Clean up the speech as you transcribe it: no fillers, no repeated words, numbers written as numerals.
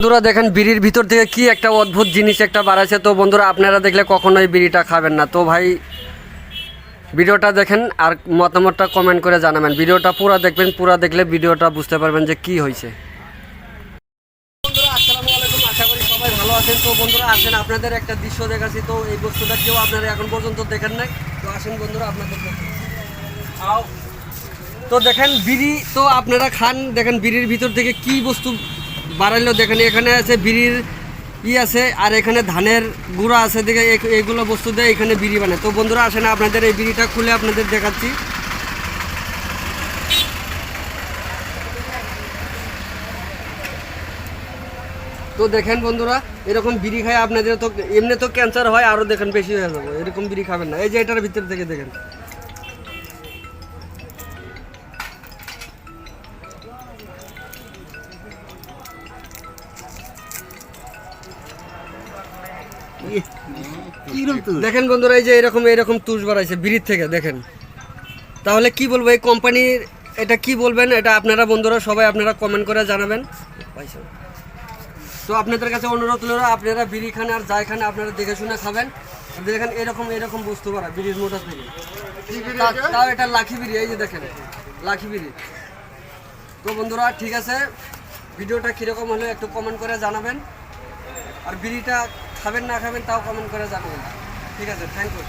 বন্ধুরা দেখেন বিড়ির ভিতর থেকে কি একটা অদ্ভুত জিনিস একটা বাড়াইছে। তো বন্ধুরা আপনারা দেখলে কখনোই বিড়িটা খাবেন না। তো ভাই ভিডিওটা দেখেন আর মতামতটা কমেন্ট করে জানাবেন। ভিডিওটা পুরো দেখবেন, পুরো দেখলে ভিডিওটা বুঝতে পারবেন যে কি হয়েছে। বন্ধুরা আসসালামু আলাইকুম, আশা করি সবাই ভালো আছেন। তো বন্ধুরা আসেন আপনাদের একটা দৃশ্য দেখাচ্ছি। তো এই বস্তুটা কেউ আপনারা এখন পর্যন্ত দেখেন নাই। তো আসেন বন্ধুরা আপনাদের তো দেখেন বিড়ি তো আপনারা খান, দেখেন বিড়ির ভিতর থেকে কি বস্তু বাড়াইলো দেখেন। এখানে আছে বিড়ির আছে আর এখানে ধানের গুঁড়া আছে, দেখে এগুলো বস্তু দিয়ে এখানে বিড়ি বানায়। তো বন্ধুরা আসেন আপনাদের এই বিড়িটা খুলে আপনাদের দেখাচ্ছি। তো দেখেন বন্ধুরা এরকম বিড়ি খায় আপনাদের তো এমনি তো ক্যান্সার হয়, আরও দেখেন বেশি হয়ে যাবে। এরকম বিড়ি খাবেন না। এই যে এটার ভিতর থেকে দেখেন দেখেন বন্ধুরা এই যে এরকম তুষ বাড়াইছে বিড়ির থেকে দেখেন। তাহলে কি বলবো এই কোম্পানির, এটা কি বলবেন এটা আপনারা বন্ধুরা সবাই আপনারা কমেন্ট করে জানাবেন। তো আপনাদের কাছে অনুরোধ হলো আপনারা বিড়ি খান আর যাই খান আপনারা দেখে শুনে খাবেন। দেখেন এরকম বস্তু বাড়া বিড়ির মোটা থেকে, তাও এটা লাখি বিড়ি। এই যে দেখেন লাখি বিড়ি। তো বন্ধুরা ঠিক আছে, ভিডিওটা কীরকম হলে একটু কমেন্ট করে জানাবেন। আর বিড়িটা খাবেন না খাবেন তাও কমেন্ট করে জানাবেন। ঠিক আছে, থ্যাংক ইউ।